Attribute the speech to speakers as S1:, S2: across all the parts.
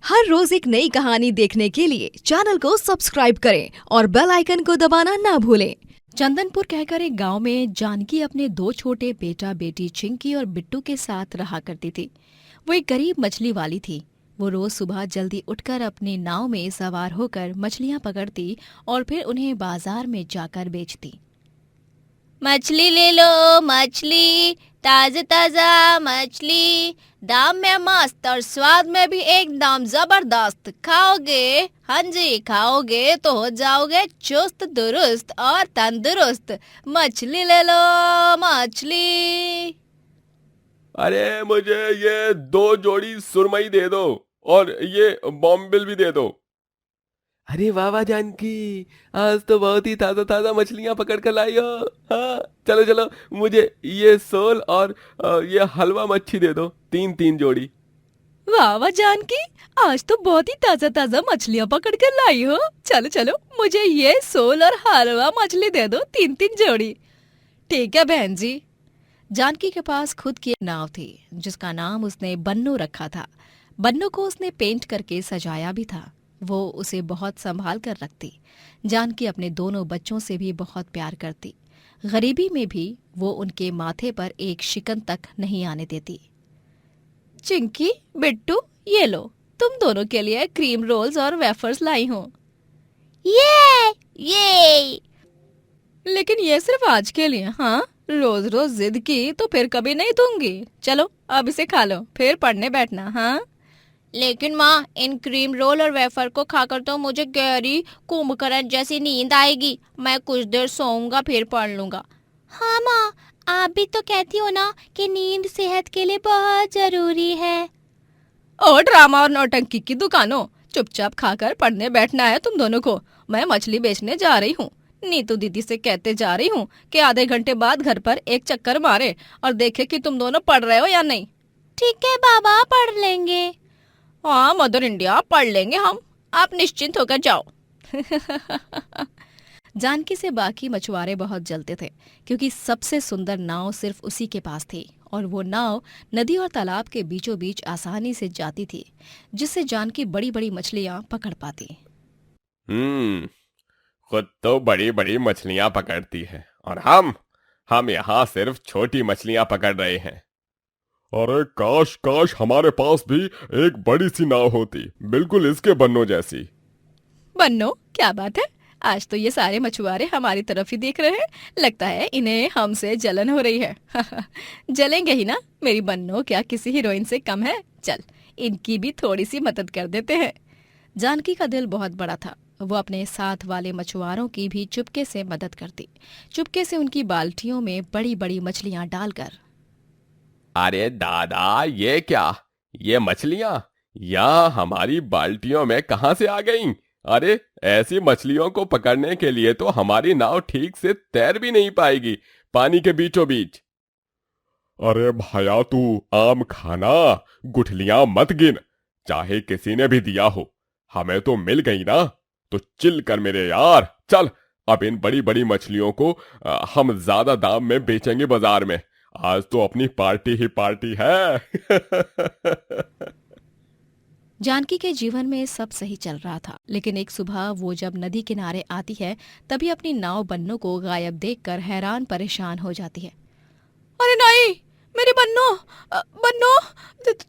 S1: हर रोज एक नई कहानी देखने के लिए चैनल को सब्सक्राइब करें और बेल आइकन को दबाना ना भूलें। चंदनपुर कहकर एक गांव में जानकी अपने दो छोटे बेटा बेटी चिंकी और बिट्टू के साथ रहा करती थी। वो एक गरीब मछली वाली थी। वो रोज सुबह जल्दी उठकर अपनी नाव में सवार होकर मछलियां पकड़ती और फिर उन्हें बाजार में जाकर बेचती।
S2: मछली ले लो मछली, ताजा ताजा मछली, दाम में मस्त और स्वाद में भी एकदम जबरदस्त। खाओगे, हाँ जी खाओगे तो हो जाओगे चुस्त दुरुस्त और तंदुरुस्त। मछली ले लो मछली।
S3: अरे मुझे ये 2 जोड़ी सुरमई दे दो और ये बॉम्बिल भी दे दो। अरे वाह वाह जानकी, आज तो बहुत ही ताजा ताजा मछलियां पकड़ कर लाई हो। हाँ चलो चलो, मुझे ये सोल और ये हलवा मच्छी दे दो, 3 जोड़ी।
S1: वाह वाह जानकी, आज तो बहुत ही ताजा ताजा मछलियां पकड़ कर लाई हो। चलो चलो, मुझे ये सोल और हलवा मछली दे दो, 3 जोड़ी। ठीक है बहन जी। जानकी के पास खुद की एक नाव थी जिसका नाम उसने बन्नू रखा था। बन्नू को उसने पेंट करके सजाया भी था। वो उसे बहुत संभाल कर रखती। जानकी अपने दोनों बच्चों से भी बहुत प्यार करती। गरीबी में भी वो उनके माथे पर एक शिकन तक नहीं आने देती। चिंकी, बिट्टू, ये लो, तुम दोनों के लिए क्रीम रोल्स और वेफर्स लाई हूँ।
S2: ये
S1: लेकिन ये सिर्फ आज के लिए। हाँ, रोज रोज जिद की तो फिर कभी नहीं दूंगी। चलो अब इसे खा लो, फिर पढ़ने बैठना। हाँ
S2: लेकिन माँ, इन क्रीम रोल और वेफर को खाकर तो मुझे गहरी कुंभकर्ण जैसी नींद आएगी। मैं कुछ देर सोऊंगा फिर पढ़ लूंगा। हाँ माँ, आप भी तो कहती हो ना कि नींद सेहत के लिए बहुत जरूरी है।
S1: और ड्रामा और नौटंकी की दुकानों, चुपचाप खाकर पढ़ने बैठना है तुम दोनों को। मैं मछली बेचने जा रही हूँ। नीतू दीदी से कहते जा रही हूँ कि आधे घंटे बाद घर पर एक चक्कर मारे और देखे कि तुम दोनों पढ़ रहे हो या नहीं।
S2: ठीक है बाबा, पढ़ लेंगे।
S1: हाँ मदर इंडिया, पढ़ लेंगे हम। आप निश्चिंत होकर जाओ। जानकी से बाकी मछुआरे बहुत जलते थे क्योंकि सबसे सुंदर नाव सिर्फ उसी के पास थी और वो नाव नदी और तालाब के बीचों बीच आसानी से जाती थी, जिससे जानकी बड़ी बड़ी मछलियां पकड़ पाती।
S3: खुद तो बड़ी बड़ी मछलियां पकड़ती है और हम यहाँ सिर्फ छोटी मछलियां पकड़ रहे हैं। अरे काश काश हमारे पास भी एक बड़ी सी नाव होती, बिल्कुल इसके बन्नों जैसी।
S1: बन्नो, क्या बात है, आज तो ये सारे मछुआरे हमारी तरफ ही देख रहे हैं। लगता है इन्हें हमसे जलन हो रही है। जलेंगे ही ना, मेरी बन्नो क्या किसी हीरोइन से कम है। चल, इनकी भी थोड़ी सी मदद कर देते हैं। जानकी का दिल बहुत बड़ा था। वो अपने साथ वाले मछुआरों की भी चुपके से मदद करती, चुपके से उनकी बाल्टियों में बड़ी बड़ी मछलियां डालकर।
S3: अरे दादा, ये क्या, ये मछलियां यहाँ हमारी बाल्टियों में कहाँ से आ गईं? अरे ऐसी मछलियों को पकड़ने के लिए तो हमारी नाव ठीक से तैर भी नहीं पाएगी पानी के बीचों बीच। अरे भाया, तू आम खाना, गुठलियां मत गिन। चाहे किसी ने भी दिया हो, हमें तो मिल गई ना, तो चिल कर मेरे यार। चल, अब इन बड़ी बड़ी मछलियों को हम ज्यादा दाम में बेचेंगे बाजार में। आज तो अपनी पार्टी ही पार्टी है।
S1: जानकी के जीवन में सब सही चल रहा था, लेकिन एक सुबह वो जब नदी किनारे आती है तभी अपनी नाव बन्नो को गायब देखकर हैरान परेशान हो जाती है। अरे नहीं, मेरी बन्नो, बन्नो,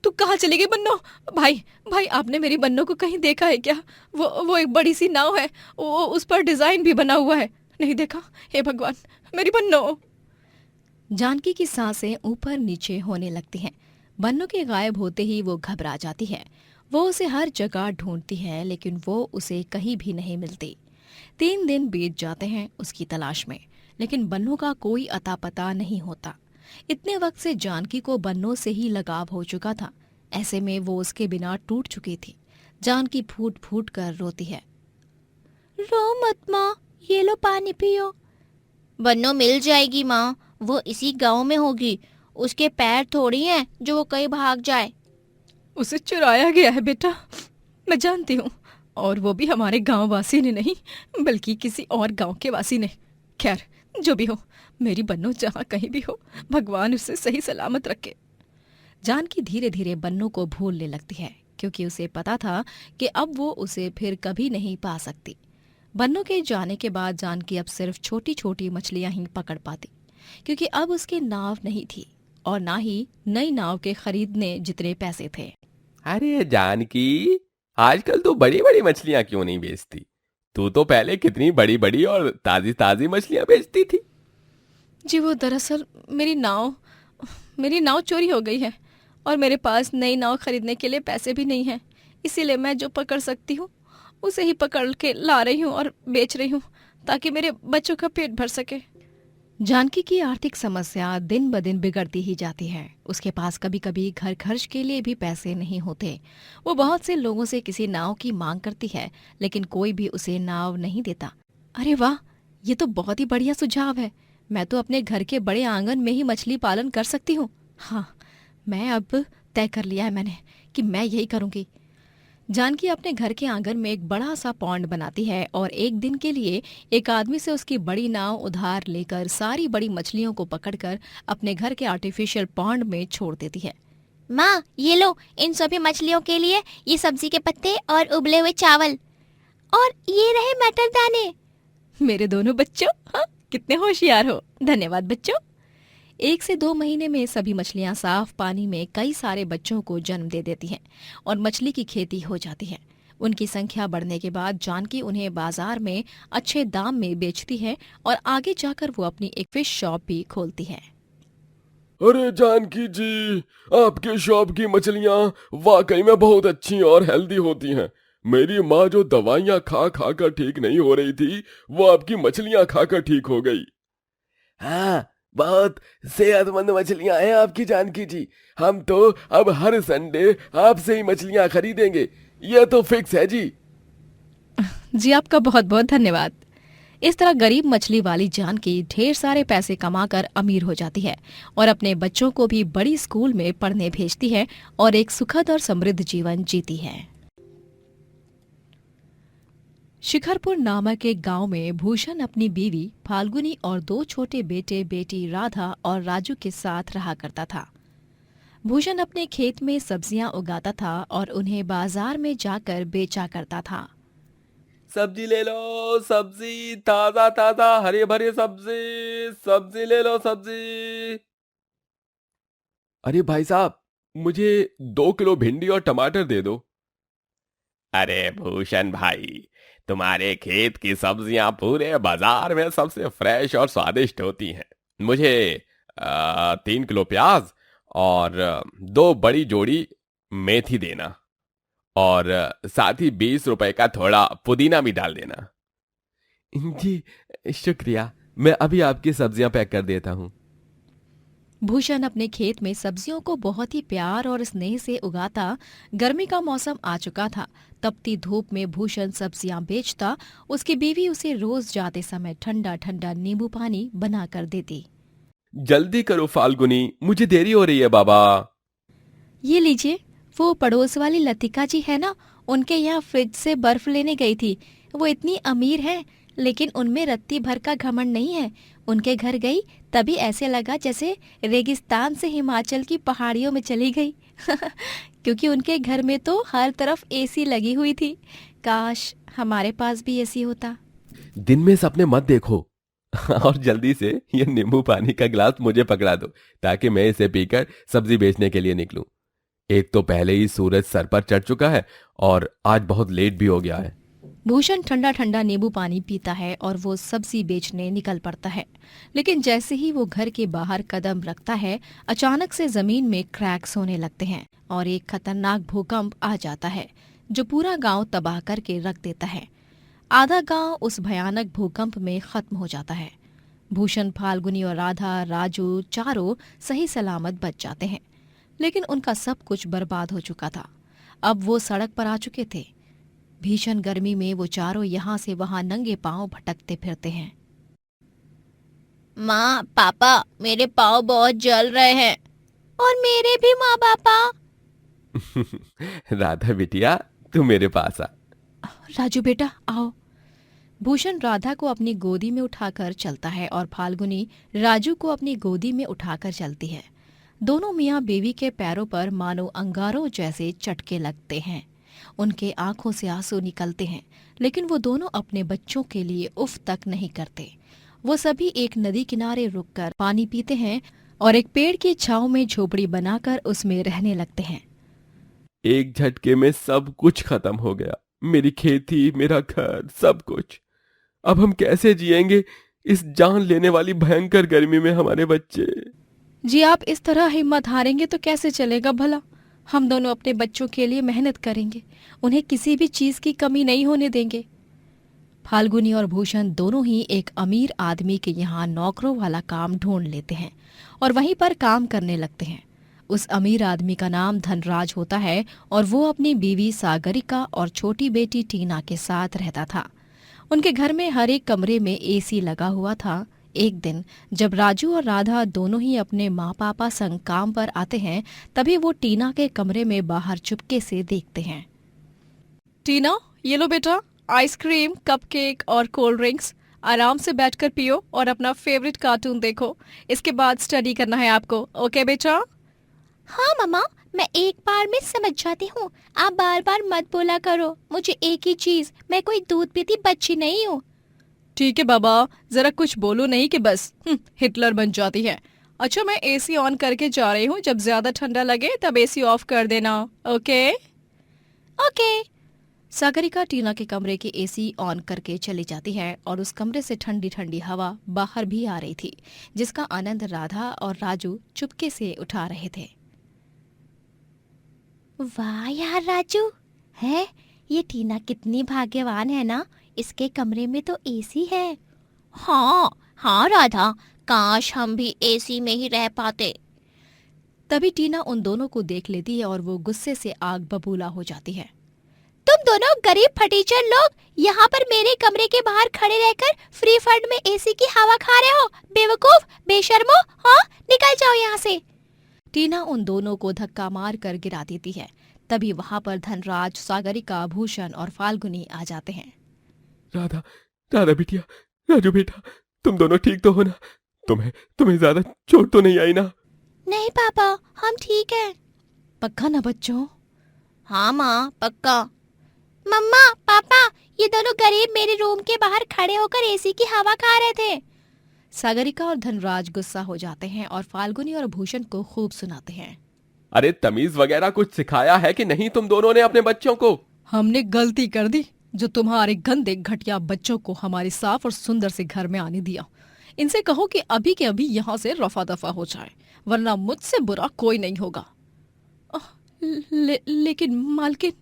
S1: तू कहाँ चली गई बन्नो? भाई भाई, आपने मेरी बन्नो को कहीं देखा है क्या? वो एक बड़ी सी नाव है, वो उस पर डिजाइन भी बना हुआ है। नहीं देखा? हे भगवान, मेरी बन्नो। जानकी की सांसें ऊपर नीचे होने लगती हैं। बन्नो के गायब होते ही वो घबरा जाती है। वो उसे हर जगह ढूंढती है लेकिन वो उसे कहीं भी नहीं मिलती। 3 दिन बीत जाते हैं उसकी तलाश में, लेकिन बन्नो का कोई अता पता नहीं होता। इतने वक्त से जानकी को बन्नो से ही लगाव हो चुका था। ऐसे में वो उसके बिना टूट चुकी थी। जानकी फूट फूट कर रोती है।
S2: रो मत माँ, ये लो पानी पियो। बन्नो मिल जाएगी माँ, वो इसी गांव में होगी। उसके पैर थोड़ी हैं जो वो कहीं भाग जाए।
S1: उसे चुराया गया है बेटा, मैं जानती हूँ, और वो भी हमारे गांव वासी ने नहीं बल्कि किसी और गांव के वासी ने। खैर जो भी हो, मेरी बन्नो जहाँ कहीं भी हो, भगवान उसे सही सलामत रखे। जानकी धीरे धीरे बन्नो को भूलने लगती है क्योंकि उसे पता था कि अब वो उसे फिर कभी नहीं पा सकती। बन्नों के जाने के बाद जानकी अब सिर्फ छोटी छोटी मछलियां ही पकड़ पाती, क्योंकि अब उसकी नाव नहीं थी और ना ही नई नाव के खरीदने जितने पैसे थे।
S3: अरे जानकी, आजकल तू बड़ी बड़ी मछलियां क्यों नहीं बेचती? तू तो पहले कितनी बड़ी बड़ी और ताजी ताजी मछलियां बेचती थी।
S1: जी वो दरअसल मेरी नाव चोरी हो गई है और मेरे पास नई नाव खरीदने के लिए पैसे भी नहीं हैं। इसीलिए मैं जो पकड़ सकती हूँ उसे ही पकड़ के ला रही हूँ और बेच रही हूँ ताकि मेरे बच्चों का पेट भर सके। जानकी की आर्थिक समस्या दिन ब दिन बिगड़ती ही जाती है। उसके पास कभी कभी घर खर्च के लिए भी पैसे नहीं होते। वो बहुत से लोगों से किसी नाव की मांग करती है, लेकिन कोई भी उसे नाव नहीं देता। अरे वाह, ये तो बहुत ही बढ़िया सुझाव है। मैं तो अपने घर के बड़े आंगन में ही मछली पालन कर सकती हूँ। हाँ, मैं अब तय कर लिया है मैंने कि मैं यही करूँगी। जानकी अपने घर के आंगन में एक बड़ा सा पॉन्ड बनाती है और एक दिन के लिए एक आदमी से उसकी बड़ी नाव उधार लेकर सारी बड़ी मछलियों को पकड़कर अपने घर के आर्टिफिशियल पॉन्ड में छोड़ देती है।
S2: माँ, ये लो, इन सभी मछलियों के लिए ये सब्जी के पत्ते और उबले हुए चावल, और ये रहे मटर दाने।
S1: मेरे दोनों बच्चों, हाँ, कितने होशियार हो। धन्यवाद बच्चों। 1 से 2 महीने में सभी मछलियां साफ पानी में कई सारे बच्चों को जन्म दे देती हैं और मछली की खेती हो जाती है। उनकी संख्या बढ़ने के बाद जानकी उन्हें बाजार में अच्छे दाम में बेचती है और आगे जाकर वो अपनी एक फिश शॉप भी खोलती है।
S3: अरे जानकी जी, आपके शॉप की मछलियां वाकई में बहुत अच्छी और हेल्दी होती हैं। मेरी माँ जो दवाइयाँ खा खा कर ठीक नहीं हो रही थी, वो आपकी मछलियां खाकर ठीक हो गई। हाँ, बहुत सेहतमंद मछलियां हैं आपकी जानकी जी। हम तो अब हर संडे आपसे ही मछलियां खरीदेंगे, ये तो फिक्स है जी।
S1: जी आपका बहुत बहुत धन्यवाद। इस तरह गरीब मछली वाली जानकी ढेर सारे पैसे कमाकर अमीर हो जाती है और अपने बच्चों को भी बड़ी स्कूल में पढ़ने भेजती है और एक सुखद और समृद्ध जीवन जीती है। शिखरपुर नामक एक गांव में भूषण अपनी बीवी फाल्गुनी और 2 छोटे बेटे बेटी राधा और राजू के साथ रहा करता था। भूषण अपने खेत में सब्जियां उगाता था और उन्हें बाजार में जाकर बेचा करता था।
S3: सब्जी ले लो, सब्जी ताजा ताजा हरे भरे सब्जी, सब्जी ले लो सब्जी। अरे भाई साहब, मुझे 2 किलो भिंडी और टमाटर दे दो। अरे भूषण भाई, तुम्हारे खेत की सब्जियां पूरे बाजार में सबसे फ्रेश और स्वादिष्ट होती हैं। मुझे 3 किलो प्याज और 2 बड़ी जोड़ी मेथी देना, और साथ ही 20 रुपए का थोड़ा पुदीना भी डाल देना। जी शुक्रिया, मैं अभी आपकी सब्जियां पैक कर देता हूँ।
S1: भूषण अपने खेत में सब्जियों को बहुत ही प्यार और स्नेह से उगाता। गर्मी का मौसम आ चुका था। तपती धूप में भूषण सब्जियां बेचता। उसकी बीवी उसे रोज जाते समय ठंडा ठंडा नींबू पानी बना कर देती।
S3: जल्दी करो फाल्गुनी, मुझे देरी हो रही है बाबा।
S1: ये लीजिए, वो पड़ोस वाली लतिका जी है ना, उनके यहाँ फ्रिज से बर्फ लेने गई थी। वो इतनी अमीर हैं, लेकिन उनमें रत्ती भर का घमंड नहीं है। उनके घर गई तभी ऐसे लगा जैसे रेगिस्तान से हिमाचल की पहाड़ियों में चली गई क्योंकि उनके घर में तो हर तरफ एसी लगी हुई थी। काश हमारे पास भी एसी होता।
S3: दिन में सपने मत देखो और जल्दी से ये नींबू पानी का गिलास मुझे पकड़ा दो, ताकि मैं इसे पीकर सब्जी बेचने के लिए निकलूं। एक तो पहले ही सूरज सर पर चढ़ चुका है और आज बहुत लेट भी हो गया है।
S1: भूषण ठंडा ठंडा नींबू पानी पीता है और वो सब्जी बेचने निकल पड़ता है। लेकिन जैसे ही वो घर के बाहर कदम रखता है, अचानक से जमीन में क्रैक्स होने लगते हैं और एक खतरनाक भूकंप आ जाता है जो पूरा गांव तबाह करके रख देता है। आधा गांव उस भयानक भूकंप में खत्म हो जाता है। भूषण, फाल्गुनी और राधा, राजू चारों सही सलामत बच जाते हैं, लेकिन उनका सब कुछ बर्बाद हो चुका था। अब वो सड़क पर आ चुके थे। भीषण गर्मी में वो चारों यहाँ से वहाँ नंगे पांव भटकते फिरते हैं।
S2: माँ, पापा, मेरे पाँव बहुत जल रहे हैं। और मेरे भी माँ पापा।
S3: राधा बिटिया, तू मेरे पास आ।
S1: राजू बेटा आओ। भूषण राधा को अपनी गोदी में उठाकर चलता है और फाल्गुनी राजू को अपनी गोदी में उठाकर चलती है। दोनों मियाँ बीवी के पैरों पर मानो अंगारों जैसे चटके लगते हैं। उनके आंखों से आंसू निकलते हैं, लेकिन वो दोनों अपने बच्चों के लिए उफ तक नहीं करते। वो सभी एक नदी किनारे रुककर पानी पीते हैं और एक पेड़ की छांव में झोपड़ी बनाकर उसमें रहने लगते हैं।
S3: एक झटके में सब कुछ खत्म हो गया, मेरी खेती, मेरा घर, सब कुछ। अब हम कैसे जिएंगे इस जान लेने वाली भयंकर गर्मी में, हमारे बच्चे।
S1: जी आप इस तरह हिम्मत हारेंगे तो कैसे चलेगा भला। हम दोनों अपने बच्चों के लिए मेहनत करेंगे, उन्हें किसी भी चीज की कमी नहीं होने देंगे। फाल्गुनी और भूषण दोनों ही एक अमीर आदमी के यहाँ नौकरों वाला काम ढूंढ लेते हैं और वहीं पर काम करने लगते हैं। उस अमीर आदमी का नाम धनराज होता है और वो अपनी बीवी सागरिका और छोटी बेटी टीना के साथ रहता था। उनके घर में हर एक कमरे में एसी लगा हुआ था। एक दिन जब राजू और राधा दोनों ही अपने माँ पापा संग काम पर आते हैं, तभी वो टीना के कमरे में बाहर चुपके से देखते हैं। टीना, ये लो बेटा, आइसक्रीम, कपकेक और कोल्ड ड्रिंक्स। आराम से बैठकर पियो और अपना फेवरेट कार्टून देखो। इसके बाद स्टडी करना है आपको, ओके बेटा?
S2: हाँ मम्मा, मैं एक बार में समझ जाती हूँ, आप बार बार मत बोला करो। मुझे एक ही चीज, मैं कोई दूध पीती बच्ची नहीं हूँ।
S1: ठीक है बाबा, जरा कुछ बोलो नहीं कि बस हिटलर बन जाती है। अच्छा, मैं एसी ऑन करके जा रही हूँ, जब ज्यादा ठंडा लगे तब एसी ऑफ कर देना, ओके?
S2: ओके।
S1: सागरिका टीना के कमरे की एसी ऑन करके चली जाती है और उस कमरे से ठंडी ठंडी हवा बाहर भी आ रही थी, जिसका आनंद राधा और राजू चुपके से उठा रहे थे।
S2: वाह यार राजू, है ये टीना कितनी भाग्यवान है ना, इसके कमरे में तो एसी है। हाँ हाँ राधा, काश हम भी एसी में ही रह पाते।
S1: तभी टीना उन दोनों को देख लेती है और वो गुस्से से आग बबूला हो जाती है।
S2: तुम दोनों गरीब फटीचर लोग यहाँ पर मेरे कमरे के बाहर खड़े रहकर फ्री फंड में एसी की हवा खा रहे हो, बेवकूफ, बेशर्मो। हाँ, निकल जाओ यहाँ से।
S1: टीना उन दोनों को धक्का मार कर गिरा देती है। तभी वहां पर धनराज, सागरिका, भूषण और फाल्गुनी आ जाते हैं।
S3: राधा, राधा बिटिया, राजू बेटा, तुम दोनों ठीक तो हो ना? तुम्हें ज्यादा चोट तो नहीं आई ना?
S2: नहीं पापा, हम ठीक हैं।
S1: पक्का ना बच्चों?
S2: हाँ माँ, पक्का। मम्मा, पापा, ये दोनों गरीब मेरे रूम के बाहर खड़े होकर एसी की हवा खा रहे थे।
S1: सागरिका और धनराज गुस्सा हो जाते हैं और फाल्गुनी और भूषण को खूब सुनाते हैं।
S3: अरे तमीज वगैरह कुछ सिखाया है कि नहीं तुम दोनों ने अपने बच्चों को?
S1: हमने गलती कर दी जो तुम्हारे गंदे घटिया बच्चों को हमारे साफ और सुंदर से घर में आने दिया। इनसे कहो कि अभी के अभी यहाँ से रफा दफा हो जाए, वरना मुझसे बुरा कोई नहीं होगा। लेकिन मालकिन,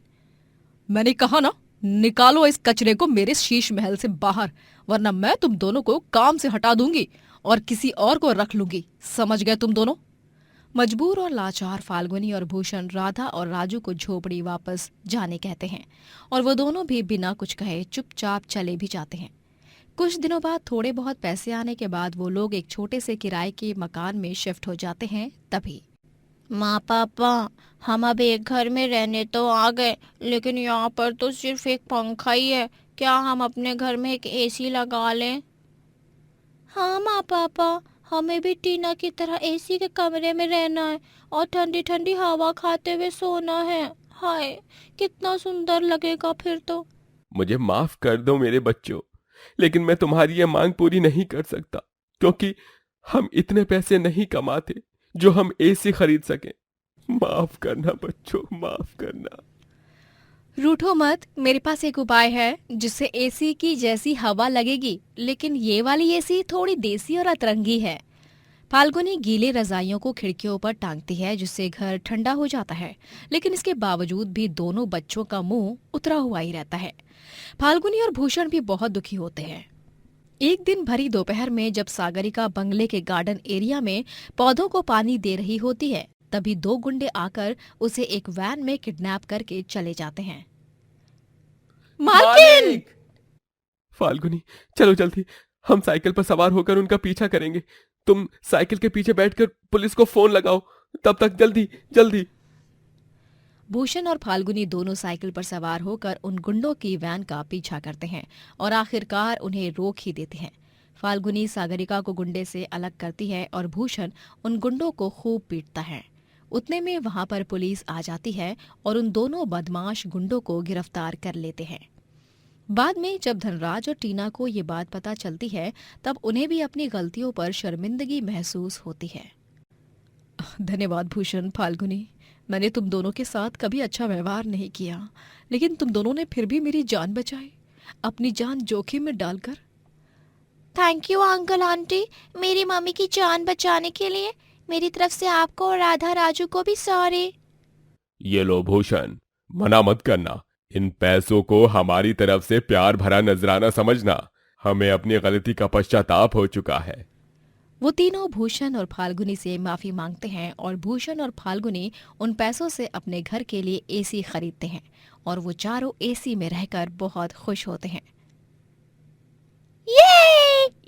S1: मैंने कहा ना, निकालो इस कचरे को मेरे शीश महल से बाहर, वरना मैं तुम दोनों को काम से हटा दूंगी और किसी और को रख लूंगी। समझ गए तुम दोनों? मजबूर और लाचार फाल्गुनी और भूषण राधा और राजू को झोपड़ी वापस जाने कहते हैं और वो दोनों भी बिना कुछ कहे चुपचाप चले भी जाते हैं। कुछ दिनों बाद थोड़े बहुत पैसे आने के बाद वो लोग एक छोटे से किराए के मकान में शिफ्ट हो जाते हैं। तभी
S2: माँ पापा, हम अब एक घर में रहने तो आ गए, लेकिन यहाँ पर तो सिर्फ एक पंखा ही है। क्या हम अपने घर में एक एसी लगा लें? हाँ माँ पापा, हमें भी टीना की तरह एसी के कमरे में रहना है और ठंडी ठंडी हवा खाते हुए सोना है। हाय, कितना सुंदर लगेगा फिर तो।
S3: मुझे माफ कर दो मेरे बच्चों, लेकिन मैं तुम्हारी ये मांग पूरी नहीं कर सकता, क्योंकि हम इतने पैसे नहीं कमाते जो हम एसी खरीद सकें। माफ करना बच्चों, माफ करना।
S1: रूठो मत, मेरे पास एक उपाय है जिससे एसी की जैसी हवा लगेगी, लेकिन ये वाली एसी थोड़ी देसी और अतरंगी है। फाल्गुनी गीले रजाइयों को खिड़कियों पर टांगती है, जिससे घर ठंडा हो जाता है, लेकिन इसके बावजूद भी दोनों बच्चों का मुंह उतरा हुआ ही रहता है। फाल्गुनी और भूषण भी बहुत दुखी होते हैं। एक दिन भरी दोपहर में जब सागरिका बंगले के गार्डन एरिया में पौधों को पानी दे रही होती है, तभी दो गुंडे आकर उसे एक वैन में किडनैप करके चले जाते हैं।
S3: मालकिन! फाल्गुनी, चलो जल्दी, हम साइकिल पर सवार होकर उनका पीछा करेंगे। तुम साइकिल के पीछे बैठकर पुलिस को फोन लगाओ, तब तक जल्दी जल्दी।
S1: भूषण और फाल्गुनी दोनों साइकिल पर सवार होकर उन गुंडों की वैन का पीछा करते हैं और आखिरकार उन्हें रोक ही देते हैं। फाल्गुनी सागरिका को गुंडे से अलग करती है और भूषण उन गुंडों को खूब पीटता है। उतने में वहां पर पुलिस आ जाती है और उन दोनों बदमाश गुंडों को गिरफ्तार कर लेते हैं। बाद में जब धनराज और टीना को ये बात पता चलती है तब उन्हें भी अपनी गलतियों पर शर्मिंदगी महसूस होती है। धन्यवाद भूषण, फाल्गुनी, मैंने तुम दोनों के साथ कभी अच्छा व्यवहार नहीं किया, लेकिन तुम दोनों ने फिर भी मेरी जान बचाई, अपनी जान जोखिम में डालकर।
S2: थैंक यू अंकल आंटी, मेरी मम्मी की जान बचाने के लिए। मेरी तरफ से आपको और राधा राजू को भी सॉरी।
S3: ये लो भूषण, मना मत करना। इन पैसों को हमारी तरफ से प्यार भरा नजराना समझना। हमें अपनी गलती का पश्चाताप हो चुका है।
S1: वो तीनों भूषण और फाल्गुनी से माफी मांगते हैं और भूषण और फाल्गुनी उन पैसों से अपने घर के लिए एसी खरीदते हैं और वो चारों एसी में रहकर बहुत खुश होते हैं।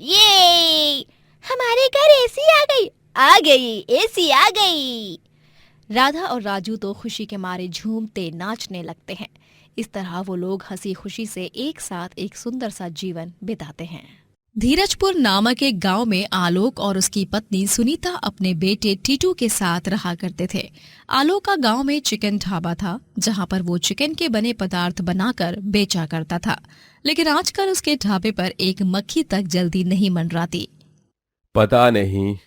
S2: ये हमारे घर एसी आ गई एसी आ गई।
S1: राधा और राजू तो खुशी के मारे झूमते नाचने लगते हैं। इस तरह वो लोग हंसी खुशी से एक साथ एक सुंदर सा जीवन बिताते हैं। धीरजपुर नामक एक गांव में आलोक और उसकी पत्नी सुनीता अपने बेटे टीटू के साथ रहा करते थे। आलोक का गांव में चिकन ढाबा था जहां पर वो चिकन के बने पदार्थ बनाकर बेचा करता था, लेकिन आजकल उसके ढाबे पर एक मक्खी तक जल्दी नहीं मंडराती।
S3: पता नहीं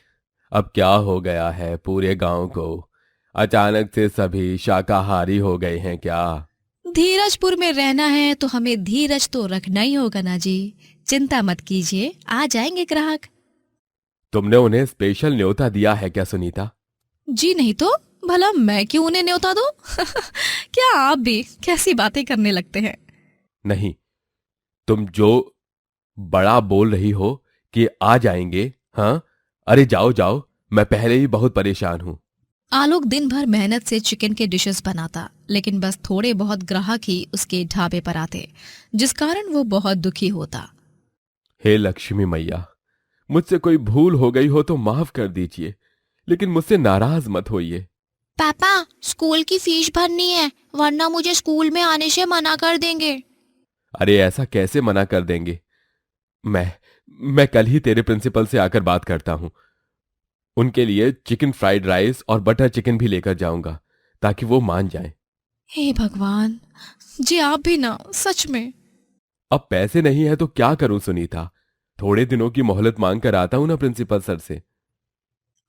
S3: अब क्या हो गया है पूरे गांव को। अचानक से सभी शाकाहारी हो गए हैं क्या?
S1: धीरजपुर में रहना है तो हमें धीरज तो रखना ही होगा ना जी। चिंता मत कीजिए, आ जाएंगे ग्राहक।
S3: तुमने उन्हें स्पेशल न्योता दिया है क्या सुनीता?
S1: जी नहीं तो भला मैं क्यों उन्हें न्योता दूं? क्या आप भी कैसी बातें करने लगते हैं?
S3: नहीं, तुम जो बड़ा बोल रही हो कि आ जाएंगे। हाँ, अरे जाओ जाओ, मैं पहले ही बहुत परेशान हूँ।
S1: आलोक दिन भर मेहनत से चिकन के डिशेस बनाता, लेकिन बस थोड़े बहुत ग्राहक ही उसके ढाबे पर आते, जिस कारण वो बहुत दुखी होता।
S3: हे लक्ष्मी मैया, मुझसे कोई भूल हो गई हो तो माफ कर दीजिए, लेकिन मुझसे नाराज मत होइए।
S2: पापा, स्कूल की फीस भरनी है, वरना मुझे स्कूल में आने से मना कर देंगे।
S3: अरे ऐसा कैसे मना कर देंगे? मैं कल ही तेरे प्रिंसिपल से आकर बात करता हूँ। उनके लिए चिकन फ्राइड राइस और बटर चिकन भी लेकर जाऊंगा ताकि वो मान जाएं।
S1: हे भगवान जी, आप भी ना, सच में।
S3: अब पैसे नहीं है तो क्या करूं सुनीता? थोड़े दिनों की मोहलत मांग कर आता हूं ना प्रिंसिपल सर से।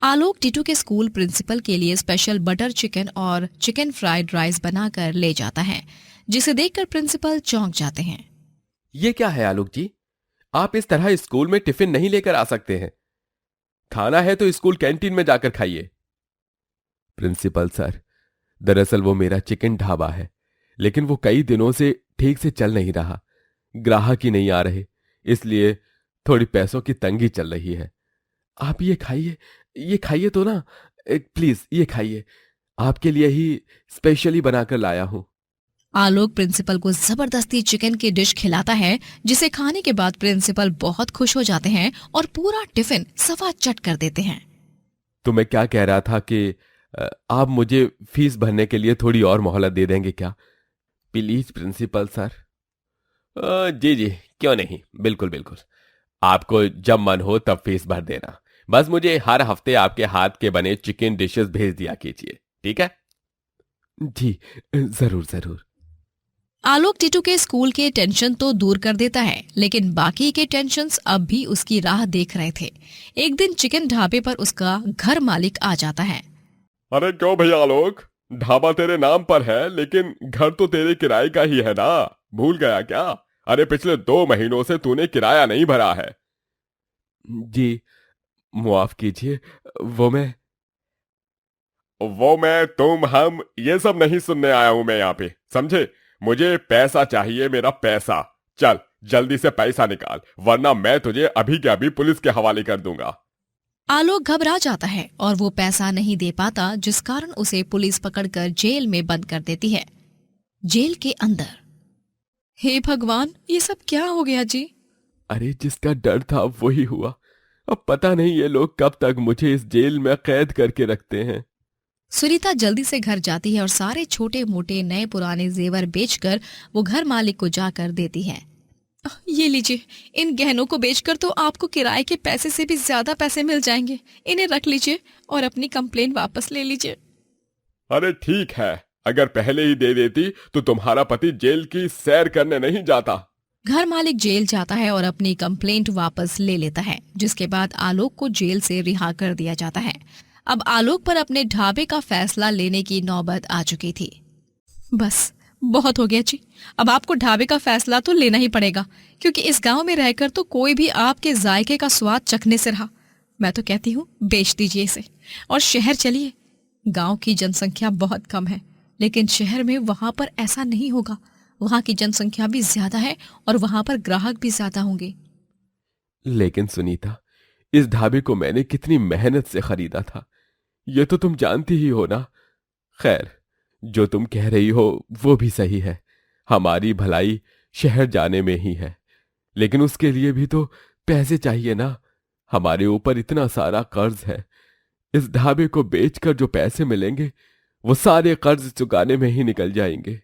S1: आलोक टीटू के स्कूल प्रिंसिपल के लिए स्पेशल बटर चिकन और चिकन फ्राइड राइस बनाकर ले जाता है, जिसे देखकर प्रिंसिपल चौंक जाते हैं।
S3: ये क्या है आलोक जी? आप इस तरह स्कूल में टिफिन नहीं लेकर आ सकते हैं। खाना है तो स्कूल कैंटीन में जाकर खाइए। प्रिंसिपल सर, दरअसल वो मेरा चिकन ढाबा है, लेकिन वो कई दिनों से ठीक से चल नहीं रहा। ग्राहक ही नहीं आ रहे, इसलिए थोड़ी पैसों की तंगी चल रही है। आप ये खाइए तो ना, प्लीज ये खाइए, आपके लिए ही स्पेशली बनाकर लाया हूं।
S1: आलोक प्रिंसिपल को जबरदस्ती चिकन की डिश खिलाता है, जिसे खाने के बाद प्रिंसिपल बहुत खुश हो जाते हैं और पूरा टिफिन सफा चट कर देते हैं।
S3: तो मैं क्या कह रहा था कि आप मुझे फीस भरने के लिए थोड़ी और मोहलत दे देंगे क्या? Please principal sir. जी जी, क्यों नहीं, बिल्कुल बिल्कुल। आपको जब मन हो तब फीस भर देना। बस मुझे हर हफ्ते आपके हाथ के बने चिकन डिशेस भेज दिया कीजिए, ठीक है? जी जरूर जरूर।
S1: आलोक टीटू के स्कूल के टेंशन तो दूर कर देता है, लेकिन बाकी के टेंशन्स अब भी उसकी राह देख रहे थे। एक दिन चिकन ढाबे पर उसका घर मालिक आ जाता है।
S3: अरे क्यों भैया आलोक, ढाबा तेरे नाम पर है लेकिन घर तो तेरे किराए का ही है ना, भूल गया क्या? अरे पिछले 2 महीनों से तूने किराया नहीं भरा है। जी मुआफ कीजिए, वो मैं तुम हम ये सब नहीं सुनने आया हूं मैं यहाँ पे, समझे? मुझे पैसा चाहिए, मेरा पैसा। चल जल्दी से पैसा निकाल, वरना मैं तुझे अभी के अभी पुलिस के हवाले कर दूंगा।
S1: आलोक घबरा जाता है और वो पैसा नहीं दे पाता, जिस कारण उसे पुलिस पकड़कर जेल में बंद कर देती है। जेल के अंदर, हे भगवान, ये सब क्या हो गया जी?
S3: अरे जिसका डर था वही हुआ। अब पता नहीं ये लोग कब तक मुझे इस जेल में कैद करके रखते हैं।
S1: सुनीता जल्दी से घर जाती है और सारे छोटे मोटे नए पुराने जेवर बेचकर वो घर मालिक को जाकर देती है। ये लीजिए, इन गहनों को बेचकर तो आपको किराए के पैसे से भी ज्यादा पैसे मिल जाएंगे। इन्हें रख लीजिए और अपनी कंप्लेन वापस ले लीजिए।
S3: अरे ठीक है, अगर पहले ही दे देती तो तुम्हारा पति जेल की सैर करने नहीं जाता।
S1: घर मालिक जेल जाता है और अपनी कंप्लेंट वापस ले लेता है, जिसके बाद आलोक को जेल से रिहा कर दिया जाता है। अब आलोक पर अपने ढाबे का फैसला लेने की नौबत आ चुकी थी। बस बहुत हो गया जी, अब आपको ढाबे का फैसला तो लेना ही पड़ेगा, क्योंकि इस गांव में रहकर तो कोई भी आपके जायके का स्वाद चखने से रहा। मैं तो कहती हूँ बेच दीजिए इसे और शहर चलिए। गांव की जनसंख्या बहुत कम है, लेकिन शहर में वहां पर ऐसा नहीं होगा। वहां की जनसंख्या भी ज्यादा है और वहां पर ग्राहक भी ज्यादा होंगे।
S3: लेकिन सुनीता, इस ढाबे को मैंने कितनी मेहनत से खरीदा था, ये तो तुम जानती ही हो ना। खैर, जो तुम कह रही हो वो भी सही है, हमारी भलाई शहर जाने में ही है, लेकिन उसके लिए भी तो पैसे चाहिए ना। हमारे ऊपर इतना सारा कर्ज है, इस ढाबे को बेचकर जो पैसे मिलेंगे वो सारे कर्ज चुकाने में ही निकल जाएंगे।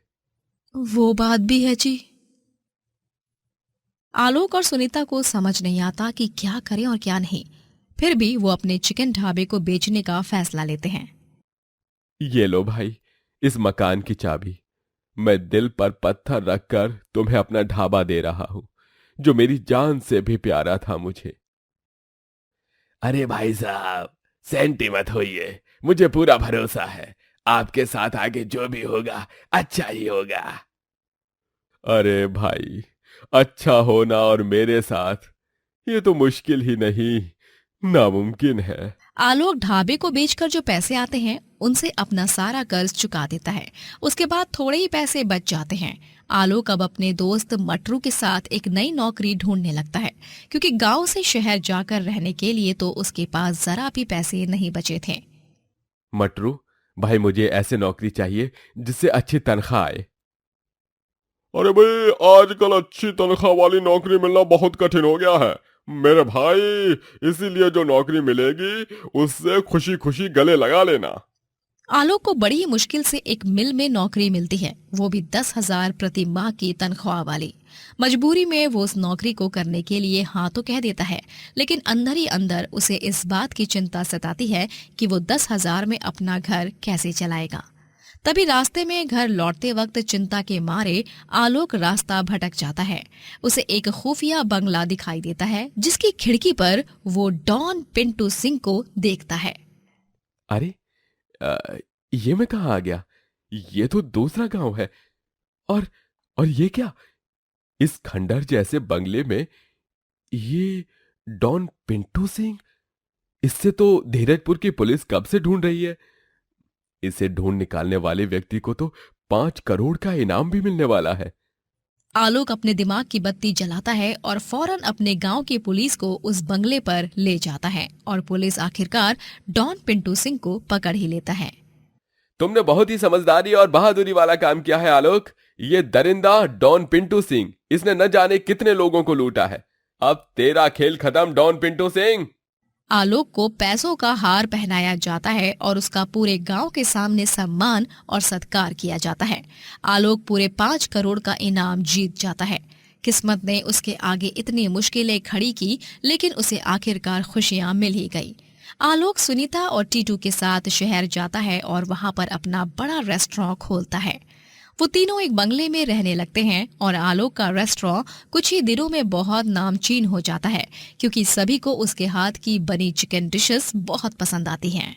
S1: वो बात भी है जी। आलोक और सुनीता को समझ नहीं आता कि क्या करें और क्या नहीं। फिर भी वो अपने चिकन ढाबे को बेचने का फैसला लेते हैं।
S3: ये लो भाई, इस मकान की चाबी। मैं दिल पर पत्थर रखकर तुम्हें अपना ढाबा दे रहा हूं, जो मेरी जान से भी प्यारा था मुझे। अरे भाई साहब, सेंटी मत होइए, मुझे पूरा भरोसा है आपके साथ आगे जो भी होगा अच्छा ही होगा। अरे भाई, अच्छा होना और मेरे साथ, ये तो मुश्किल ही नहीं, नामुमकिन है।
S1: आलोक ढाबे को बेचकर जो पैसे आते हैं उनसे अपना सारा कर्ज चुका देता है। उसके बाद थोड़े ही पैसे बच जाते हैं। आलोक अब अपने दोस्त मटरू के साथ एक नई नौकरी ढूंढने लगता है, क्योंकि गांव से शहर जाकर रहने के लिए तो उसके पास जरा भी पैसे नहीं बचे थे।
S3: मटरू भाई, मुझे ऐसे नौकरी चाहिए जिससे अच्छी तनख्वाह आए। अरे भाई, आजकल अच्छी तनख्वाह वाली नौकरी मिलना बहुत कठिन हो गया है मेरे भाई, इसीलिए जो नौकरी मिलेगी उससे खुशी खुशी गले लगा लेना।
S1: आलोक को बड़ी ही मुश्किल से एक मिल में नौकरी मिलती है, वो भी 10,000 प्रति माह की तनख्वाह वाली। मजबूरी में वो उस नौकरी को करने के लिए हाँ तो कह देता है, लेकिन अंदर ही अंदर उसे इस बात की चिंता सताती है कि वो 10,000 में अपना घर कैसे चलाएगा। तभी रास्ते में घर लौटते वक्त चिंता के मारे आलोक रास्ता भटक जाता है। उसे एक खुफिया बंगला दिखाई देता है, जिसकी खिड़की पर वो डॉन पिंटू सिंह को देखता है।
S3: अरे ये मैं कहाँ आ गया? ये तो दूसरा गांव है। और ये क्या, इस खंडर जैसे बंगले में ये डॉन पिंटू सिंह? इससे तो धीरजपुर की पुलिस कब से ढूंढ रही है। इसे ढूंढ निकालने वाले व्यक्ति को तो 5 करोड़ का इनाम भी मिलने वाला है।
S1: आलोक अपने दिमाग की बत्ती जलाता है और फौरन अपने गांव की पुलिस को उस बंगले पर ले जाता है और पुलिस आखिरकार डॉन पिंटू सिंह को पकड़ ही लेता है।
S3: तुमने बहुत ही समझदारी और बहादुरी वाला काम किया है आलोक। ये दरिंदा डॉन पिंटू सिंह, इसने न जाने कितने लोगों को लूटा है। अब तेरा खेल खत्म डॉन पिंटू सिंह।
S1: आलोक को पैसों का हार पहनाया जाता है और उसका पूरे गांव के सामने सम्मान और सत्कार किया जाता है। आलोक पूरे 5 करोड़ का इनाम जीत जाता है। किस्मत ने उसके आगे इतनी मुश्किलें खड़ी की, लेकिन उसे आखिरकार खुशियां मिल ही गई। आलोक सुनीता और टीटू के साथ शहर जाता है और वहां पर अपना बड़ा रेस्टोरेंट खोलता है। वो तीनों एक बंगले में रहने लगते हैं और आलोक का रेस्टोरेंट कुछ ही दिनों में बहुत नामचीन हो जाता है, क्योंकि सभी को उसके हाथ की बनी चिकन डिशेस बहुत पसंद आती हैं।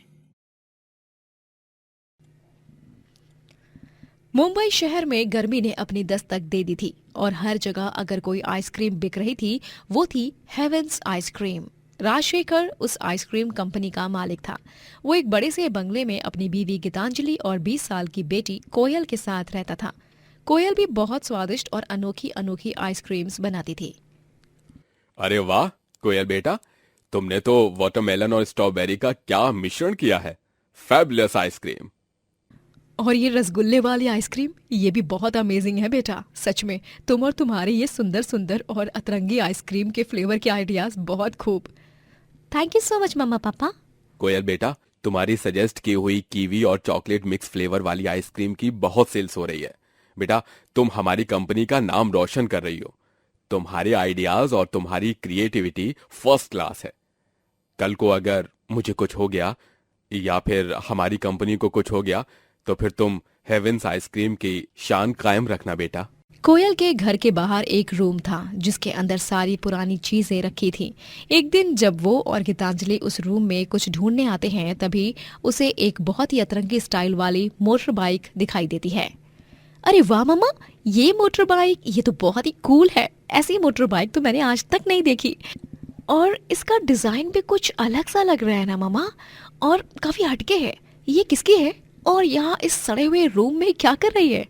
S1: मुंबई शहर में गर्मी ने अपनी दस्तक दे दी थी और हर जगह अगर कोई आइसक्रीम बिक रही थी वो थी हेवेंस आइसक्रीम। राजशेखर उस आइसक्रीम कंपनी का मालिक था। वो एक बड़े से बंगले में अपनी बीवी गीतांजलि और 20 साल की बेटी कोयल के साथ रहता था। कोयल भी बहुत स्वादिष्ट और अनोखी अनोखी आइसक्रीम्स बनाती थी।
S3: अरे वाह कोयल बेटा, तुमने तो वाटरमेलन और स्ट्रॉबेरी का क्या मिश्रण किया है। Fabulous ice cream.
S1: और ये रसगुल्ले वाली आइसक्रीम, ये भी बहुत अमेजिंग है बेटा। सच में तुम और तुम्हारे ये सुंदर सुंदर और अतरंगी आइसक्रीम के फ्लेवर के आइडियाज बहुत खूब।
S2: थैंक यू सो मच मम्मा पापा।
S3: कोयल बेटा, तुम्हारी सजेस्ट की हुई कीवी और चॉकलेट मिक्स फ्लेवर वाली आइसक्रीम की बहुत सेल्स हो रही है। बेटा, तुम हमारी कंपनी का नाम रोशन कर रही हो। तुम्हारे आइडियाज और तुम्हारी क्रिएटिविटी फर्स्ट क्लास है। कल को अगर मुझे कुछ हो गया या फिर हमारी कंपनी को कुछ हो गया तो फिर तुम हेवेंस आइसक्रीम की शान कायम रखना बेटा।
S1: कोयल के घर के बाहर एक रूम था जिसके अंदर सारी पुरानी चीजें रखी थी। एक दिन जब वो और गीतांजलि उस रूम में कुछ ढूंढने आते हैं तभी उसे एक बहुत ही अतरंगी स्टाइल वाली मोटर बाइक दिखाई देती है। अरे वाह मम्मा, ये मोटर बाइक ये तो बहुत ही कूल है। ऐसी मोटर बाइक तो मैंने आज तक नहीं देखी और इसका डिजाइन भी कुछ अलग सा लग रहा है ना मम्मा, और काफी हटके है। ये किसकी है और यहाँ इस सड़े हुए रूम में क्या कर रही है?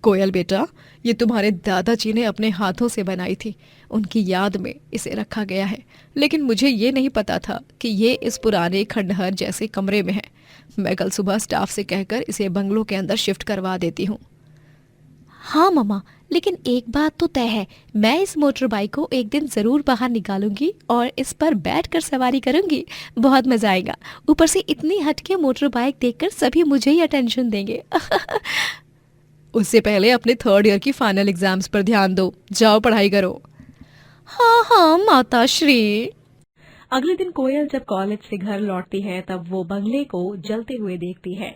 S1: कोयल बेटा, ये तुम्हारे दादाजी ने अपने हाथों से बनाई थी, उनकी याद में इसे रखा गया है। लेकिन मुझे ये नहीं पता था कि ये इस पुराने खंडहर जैसे कमरे में है। मैं कल सुबह स्टाफ से कहकर इसे बंगलों के अंदर शिफ्ट करवा देती हूँ। हाँ मम्मा, लेकिन एक बात तो तय है, मैं इस मोटर बाइक को एक दिन जरूर बाहर निकालूंगी और इस पर बैठकर सवारी करूंगी। बहुत मजा आएगा। ऊपर से इतनी हटके मोटर बाइक देखकर सभी मुझे ही अटेंशन देंगे। उससे पहले अपने 3rd ईयर की फाइनल एग्जाम्स पर ध्यान दो। जाओ पढ़ाई करो। हाँ हाँ माता श्री। अगले दिन कोयल जब कॉलेज से घर लौटती है तब वो बंगले को जलते हुए देखती है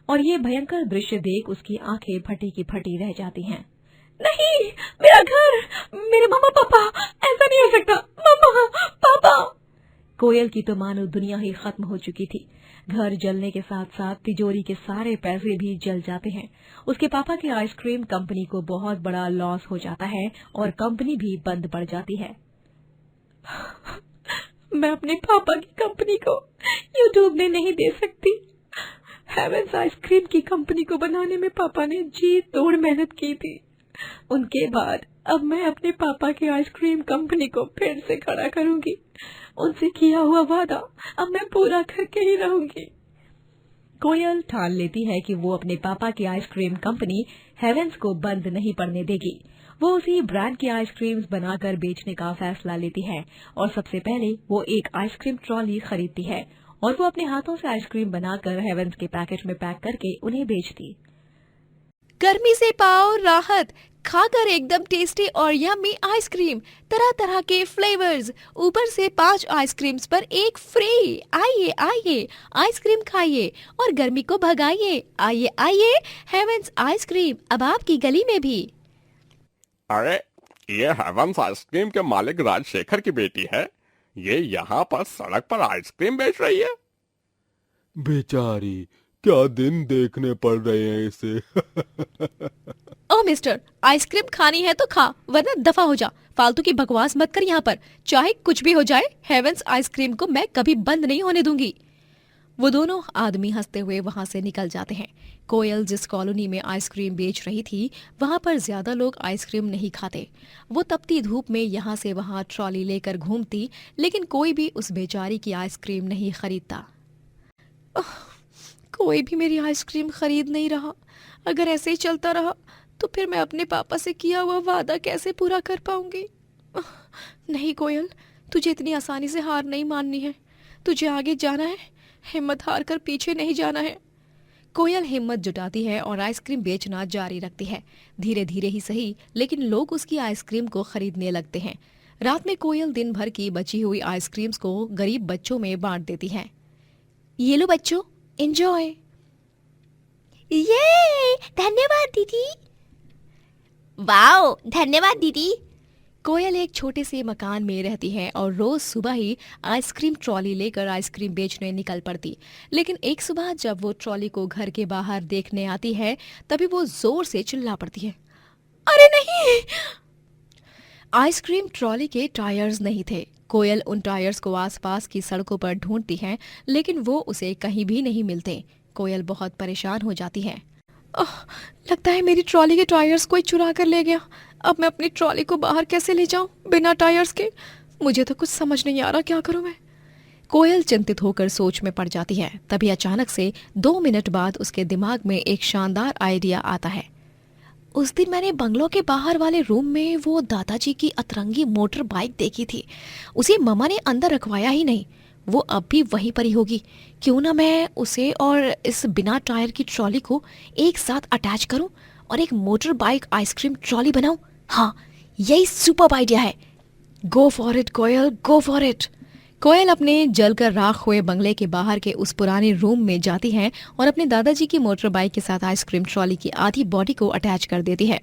S1: और ये भयंकर दृश्य देख उसकी आंखें फटी की फटी रह जाती हैं। नहीं, मेरा घर, मेरे मम्मा पापा, ऐसा नहीं हो सकता। मम्मा पापा। कोयल की तो मानो दुनिया ही खत्म हो चुकी थी। घर जलने के साथ साथ तिजोरी के सारे पैसे भी जल जाते हैं। उसके पापा की आइसक्रीम कंपनी को बहुत बड़ा लॉस हो जाता है और कंपनी भी बंद पड़ जाती है। मैं अपने पापा की कंपनी को यूं डूबने नहीं दे सकती। हेवेंस आइसक्रीम की कंपनी को बनाने में पापा ने जी तोड़ मेहनत की थी। उनके बाद अब मैं अपने पापा की आइसक्रीम कंपनी को फिर से खड़ा करूंगी। उनसे किया हुआ वादा अब मैं पूरा करके ही रहूंगी। कोयल ठान लेती है कि वो अपने पापा की आइसक्रीम कंपनी हेवेंस को बंद नहीं पड़ने देगी। वो उसी ब्रांड की आइसक्रीम्स बनाकर बेचने का फैसला लेती है और सबसे पहले वो एक आइसक्रीम ट्रॉली खरीदती है और वो अपने हाथों से आइसक्रीम बनाकर हेवेंस के पैकेट में पैक करके उन्हें बेचती। गर्मी से पाओ राहत, खाकर एकदम टेस्टी और यम्मी आइसक्रीम, तरह तरह के फ्लेवर्स, ऊपर से 5 आइसक्रीम्स पर एक फ्री। आइए आइए, आइसक्रीम खाइए और गर्मी को भगाइए। आइए आइए, हेवेंस आइसक्रीम अब आपकी गली में भी।
S3: अरे ये हेवेंस आइसक्रीम के मालिक राजशेखर की बेटी है। ये यहाँ पर सड़क पर आइसक्रीम बेच रही है। बेचारी, क्या दिन देखने पड़ रहे हैं इसे।
S1: ओ मिस्टर, आइसक्रीम खानी है तो खा, वरना दफा हो जा। फालतू की बकवास मत कर यहाँ पर। चाहे कुछ भी हो जाए, हेवेंस आइसक्रीम को मैं कभी बंद नहीं होने दूंगी। वो दोनों आदमी हंसते हुए वहां से निकल जाते हैं। कोयल जिस कॉलोनी में आइसक्रीम बेच रही थी वहां पर ज्यादा लोग आइसक्रीम नहीं खाते। वो तपती धूप में यहाँ से वहां ट्रॉली लेकर घूमती, लेकिन कोई भी उस बेचारी की आइसक्रीम नहीं खरीदता। कोई भी मेरी आइसक्रीम खरीद नहीं रहा। अगर ऐसे ही चलता रहा तो फिर मैं अपने पापा से किया हुआ वादा कैसे पूरा कर पाऊंगी। नहीं कोयल, तुझे इतनी आसानी से हार नहीं माननी है। तुझे आगे जाना है, हिम्मत हार कर पीछे नहीं जाना है। कोयल हिम्मत जुटाती है और आइसक्रीम बेचना जारी रखती है। धीरे धीरे ही सही, लेकिन लोग उसकी आइसक्रीम को खरीदने लगते हैं। रात में कोयल दिन भर की बची हुई आइसक्रीम्स को गरीब बच्चों में बांट देती है। ये लो बच्चों, एंजॉय।
S2: ये धन्यवाद दीदी। वाओ, धन्यवाद दीदी।
S1: कोयल एक छोटे से मकान में रहती है और रोज सुबह ही आइसक्रीम ट्रॉली लेकर आइसक्रीम बेचने निकल पड़ती। लेकिन एक सुबह जब वो ट्रॉली को घर के बाहर देखने आती है तभी वो जोर से चिल्ला पड़ती है। अरे नहीं! आइसक्रीम ट्रॉली के टायर्स नहीं थे। कोयल उन टायर्स को आसपास की सड़कों पर ढूंढती है, लेकिन वो उसे कहीं भी नहीं मिलते। कोयल बहुत परेशान हो जाती है। लगता है मेरी ट्रॉली के टायर्स कोई चुरा कर ले गया। अब मैं अपनी ट्रॉली को बाहर कैसे ले जाऊं बिना टायर्स के? मुझे तो कुछ समझ नहीं आ रहा, क्या करूं मैं? कोयल चिंतित होकर सोच में पड़ जाती है। तभी अचानक से 2 मिनट बाद उसके दिमाग में एक शानदार आइडिया आता है। उस दिन मैंने बंगलों के बाहर वाले रूम में वो दादाजी की अतरंगी मोटर बाइक देखी थी। उसे मम्मा ने अंदर रखवाया ही नहीं। वो अब भी वहीं पर ही होगी। क्यों ना मैं उसे और इस बिना टायर की ट्रॉली को एक साथ अटैच करूं और एक मोटर बाइक आइसक्रीम ट्रॉली बनाऊं। हाँ, यही सुपर आइडिया है। Go for it Koyal, go for it. Koyal अपने जलकर राख हुए बंगले के बाहर के उस पुराने रूम में जाती है और अपने दादाजी की मोटर बाइक के साथ आइसक्रीम ट्रॉली की आधी बॉडी को अटैच कर देती है।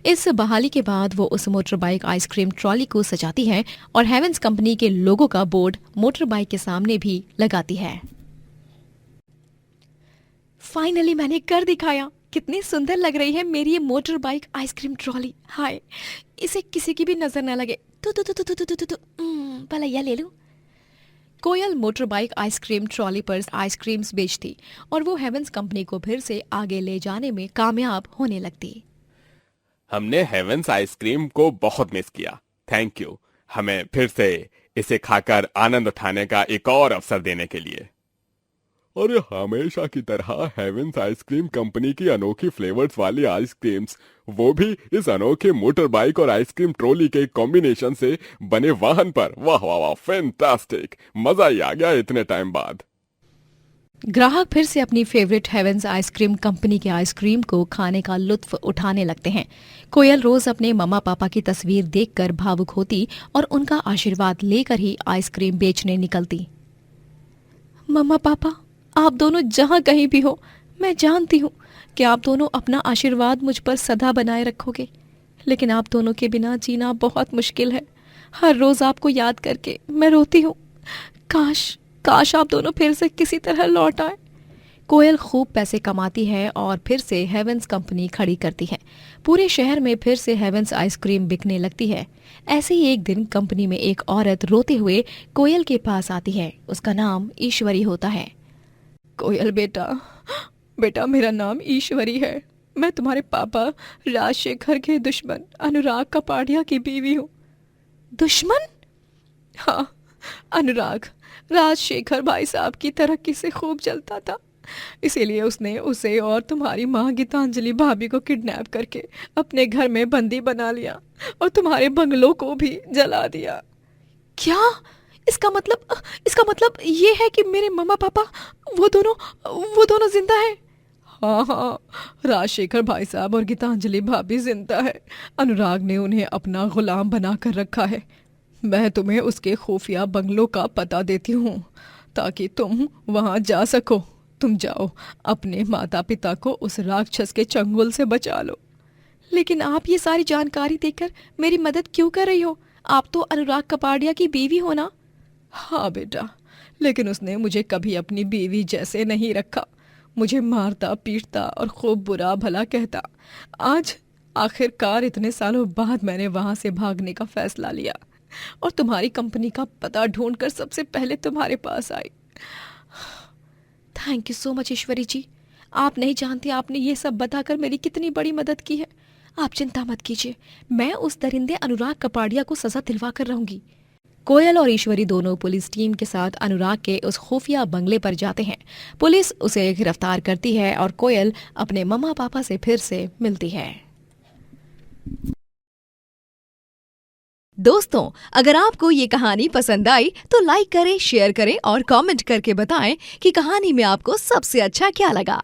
S1: इस बहाली के बाद वो उस मोटर बाइक आइसक्रीम ट्रॉली को सजाती है और हेवेंस कंपनी के लोगो का बोर्ड मोटर बाइक के सामने भी लगाती है। फाइनली मैंने कर दिखाया। कितनी सुंदर लग रही है मेरी ये मोटर बाइक आइसक्रीम ट्रॉली। हाय, इसे किसी की भी नजर न लगे। भला यह ले लूं। कोयल मोटर बाइक आइसक्रीम ट्रॉली पर आइसक्रीम्स बेचती और वो हेवेंस कंपनी को फिर से आगे ले जाने में कामयाब होने लगती।
S3: हमने हेवेंस आइसक्रीम को बहुत मिस किया। थैंक यू, हमें फिर से इसे खाकर आनंद उठाने का एक और अवसर देने के लिए। अरे हमेशा की तरह हेवेंस आइसक्रीम कंपनी की अनोखी फ्लेवर्स वाली आइसक्रीम्स, वो भी इस अनोखे मोटर बाइक और आइसक्रीम ट्रॉली के कॉम्बिनेशन से बने वाहन पर। वाह वाह वाह, फैंटास्टिक, मजा ही आ गया इतने टाइम बाद।
S1: ग्राहक फिर से अपनी फेवरेट हेवेंस आइसक्रीम कंपनी के आइसक्रीम को खाने का लुत्फ उठाने लगते हैं। कोयल रोज अपने मम्मा पापा की तस्वीर देखकर भावुक होती और उनका आशीर्वाद लेकर ही आइसक्रीम बेचने निकलती। मम्मा पापा, आप दोनों जहां कहीं भी हो, मैं जानती हूँ कि आप दोनों अपना आशीर्वाद मुझ पर सदा बनाए रखोगे, लेकिन आप दोनों के बिना जीना बहुत मुश्किल है। हर रोज आपको याद करके मैं रोती हूँ। काश काश आप दोनों फिर से किसी तरह लौट आए। कोयल खूब पैसे कमाती है और फिर से हेवेंस कंपनी खड़ी करती है। पूरे शहर में फिर से हेवेंस आइसक्रीम बिकने लगती है। ऐसे ही एक दिन कंपनी में एक औरत रोते हुए कोयल के पास आती है। उसका नाम ईश्वरी होता है। कोयल बेटा मेरा नाम ईश्वरी है। मैं तुम्हारे पापा राजशेखर के दुश्मन अनुराग कपाड़िया की बीवी हूँ। दुश्मन? हाँ, अनुराग राजशेखर भाई साहब की तरक्की से खूब जलता था, इसीलिए उसने उसे और तुम्हारी माँ गीतांजलि भाभी को किडनैप करके अपने घर में बंदी बना लिया और तुम्हारे बंगलों को भी जला दिया। क्या? इसका मतलब ये है कि मेरे मम्मा पापा वो दोनों जिंदा हैं? हाँ, राजशेखर भाई साहब और गीतांजलि भाभी जिंदा है। अनुराग ने उन्हें अपना गुलाम बना कर रखा है। मैं तुम्हें उसके खुफिया बंगलों का पता देती हूँ ताकि तुम वहाँ जा सको। तुम जाओ, अपने माता पिता को उस राक्षस के चंगुल से बचा लो। लेकिन आप ये सारी जानकारी देकर मेरी मदद क्यों कर रही हो? आप तो अनुराग कपाड़िया की बीवी हो ना? हाँ बेटा, लेकिन उसने मुझे कभी अपनी बीवी जैसे नहीं रखा। मुझे मारता पीटता और खूब बुरा भला कहता। आज आखिरकार इतने सालों बाद मैंने वहां से भागने का फैसला लिया और तुम्हारी कंपनी का पता ढूंढकर सबसे पहले तुम्हारे पास आई। थैंक यू सो मच ईश्वरी जी। आप नहीं जानती आपने ये सब बताकर मेरी कितनी बड़ी मदद की है। आप चिंता मत कीजिए, मैं उस दरिंदे अनुराग कपाड़िया को सजा दिलवा कर रहूंगी। कोयल और ईश्वरी दोनों पुलिस टीम के साथ अनुराग के उस खुफिया बंगले पर जाते हैं। पुलिस उसे गिरफ्तार करती है और कोयल अपने मम्मा पापा से फिर से मिलती है।
S4: दोस्तों, अगर आपको ये कहानी पसंद आई तो लाइक करें, शेयर करें और कमेंट करके बताएं कि कहानी में आपको सबसे अच्छा क्या लगा।